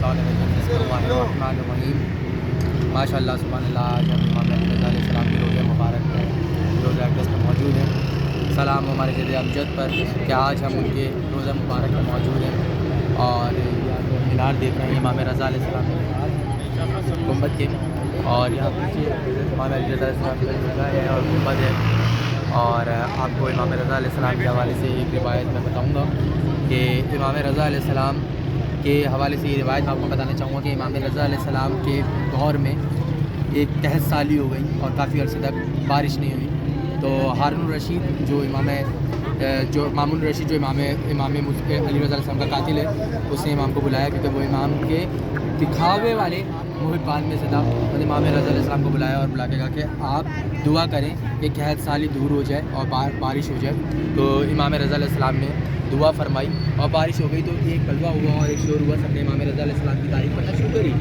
शैतानिर्रजीम बिस्मिल्लाहिर्रहमानिर्रहीम। माशाअल्लाह सुभानअल्लाह। आज हम इमाम अली रज़ा अलैहिस्सलाम के रोज़े मुबारक में रोज़ा अक़दस में मौजूद हैं। सलाम हमारे जद अमजद पर कि आज हम उनके रोज़ा मुबारक में मौजूद हैं और मीनार देख रहे हैं इमाम रज़ा अलैहिस्सलाम गुंबद के, और यहाँ पीछे इमाम अली रज़ा अलैहिस्सलाम का रोज़ा है और गुंबद है। और आपको इमाम रज़ा अलैहिस्सलाम के हवाले से एक रिवायत मैं बताऊँगा कि इमाम रज़ा अलैहिस्सलाम के हवाले से ये रिवायत आपको बताना चाहूँगा कि इमाम रज़ा अलैहिस्सलाम के दौर में एक कहत साली हो गई और काफ़ी अरसे तक बारिश नहीं हुई। तो हारून रशीद जो मामून रशीद जो इमाम अली रज़ा अलैहिस्सलाम का कातिल है, उसने इमाम को बुलाया क्योंकि वो इमाम के दिखावे वाले मुहिब्बान में से था। तो इमाम रज़ा अलैहिस्सलाम को बुलाया और बुला के कहा कि आप दुआ करें कि कहत साली दूर हो जाए और बारिश हो जाए। तो इमाम रज़ा अलैहिस्सलाम ने दुआ फरमाई और बारिश हो गई। तो एक बलवा हुआ और एक शोर हुआ, सबने इमाम रज़ा अलैहिस्सलाम की तारीफ़ करना शुरू करी।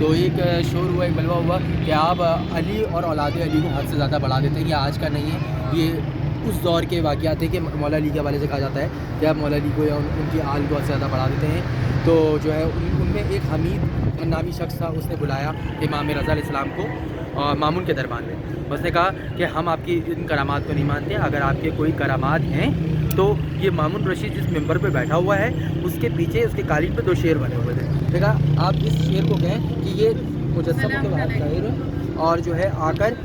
तो एक शोर हुआ, एक बलवा हुआ कि आप अली और औलाद अली को हद से ज़्यादा बढ़ा देते हैं। ये आज का नहीं है, ये उस दौर के वाक़यात है कि मौला अली के हवाले से कहा जाता है कि आप मौला अली को या उनकी आल को हद से ज़्यादा बढ़ा देते हैं। तो जो है उनमें एक हमीद नामी शख्स था, उसने बुलाया इमाम रज़ा अलैहिस्सलाम को मामून के दरबार में। उसने कहा कि हम आपकी इन करामात को नहीं मानते, अगर आपके कोई करामात हैं तो ये मामून रशीद जिस मेंबर पे बैठा हुआ है उसके पीछे उसके कालीन पे 2 शेर बने हुए थे। देखा, आप इस शेर को कहें कि ये मुजस्सम के बाद शायर और जो है आकर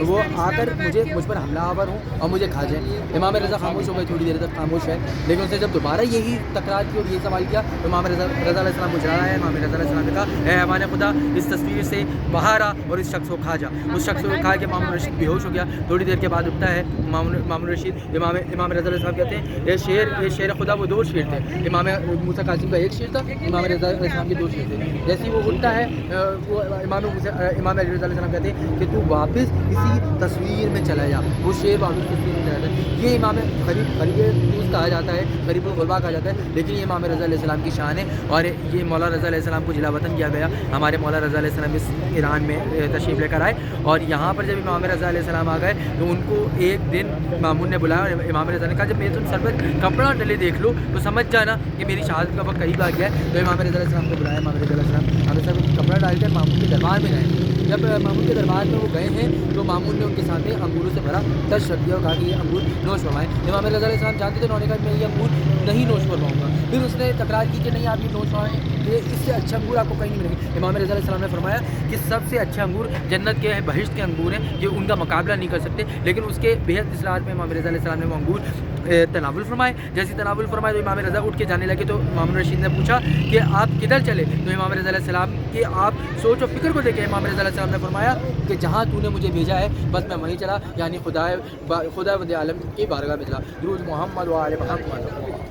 वो आकर मुझ पर हमलावर हूँ और मुझे खा जाए। इमाम रज़ा खामोश हो गए, थोड़ी देर तक खामोश है, लेकिन उसने जब दोबारा यही तकरार की और ये सवाल किया तो इमाम रज़ा अलैहिस्सलाम को चढ़ा है। इमाम रज़ा अलैहिस्सलाम ने कहा, ए हमारे खुदा, इस तस्वीर से बाहर आ और इस शख्स को खा जा। उस शख्स को खा के मामून रशीद बेहोश हो गया। थोड़ी देर के बाद उठता है मामून रशीद। इमाम रज़ा अलैहिस्सलाम कहते हैं ये शेर खुदा वो 2 शेर थे। इमाम मूसा कासिम का 1 शेर था, इमाम रज़ा अलैहिस्सलाम के 2 शेर थे। जैसे ही वो उठता है वो इमाम अली रज़ा अलैहिस्सलाम कहते हैं कि तू वापस इसी तस्वीर में चला जा। वो शेर वापस तस्वीर में चला जाता है। ये इमाम करीब कहा जाता है, करीबुल गुरबा कहा जाता है, लेकिन ये इमाम रज़ा अलैहिस्सलाम की शान है। और ये मौला रज़ा अलैहिस्सलाम को जिला वतन किया गया। हमारे मौला रज़ा अलैहिस्सलाम इस ईरान में तशरीफ़ लेकर आए और यहाँ पर जब इमाम रज़ा अलैहिस्सलाम आ गए तो उनको एक दिन मामून ने बुलाया और इमाम रज़ा ने कहा, जब मैं तुम सर पर कपड़ा डले देख लो तो समझ जाना कि मेरी शहादत का वक्त करीब आ गया है। तो इमाम रज़ा अलैहिस्सलाम को बुलाया। इमाम रज़ा अलैहिस्सलाम कपड़ा डालकर मामून के दरबार में गए। जब मामून के दरबार में वो गए हैं तो मामून ने उनके सामने अंगूरों से भरा दर्श रख दिया और कहा कि ये अंगूर नोश फरमाएं। इमाम रज़ा अलैहिस्सलाम जानते थे, उन्होंने कहा मैं ये अंगूर नहीं नोश फरमाऊँगा। फिर उसने तकरार की कि नहीं, आप ये नोश फरमाएं, ये इससे अच्छे अंगूर आपको कहीं नहीं मिलेंगे। इमाम रज़ा अलैहिस्सलाम ने फरमाया कि सबसे अच्छे अंगूर जन्नत के हैं, बहिश्त के अंगूर हैं, ये उनका मुकाबला नहीं कर सकते। लेकिन उसके बेहद इसलाहत में इमाम रज़ा अलैहिस्सलाम ने वो अंगूर तनावुल फरमाए। जैसे तनावुल फरमाए तो इमाम रज़ा उठ के जाने लगे। तो मामून रशीद ने पूछा कि आप किधर चले? तो इमाम रज़ा अलैहिस्सलाम के आप सोच और फिक्र को देखें। इमाम रज़ा अलैहिस्सलाम ने फरमाया कि जहाँ तूने मुझे भेजा है बस मैं वहीं चला, यानी खुदा वंदे आलम की बारगाह में चला। दुरूद मोहम्मद व आले मोहम्मद।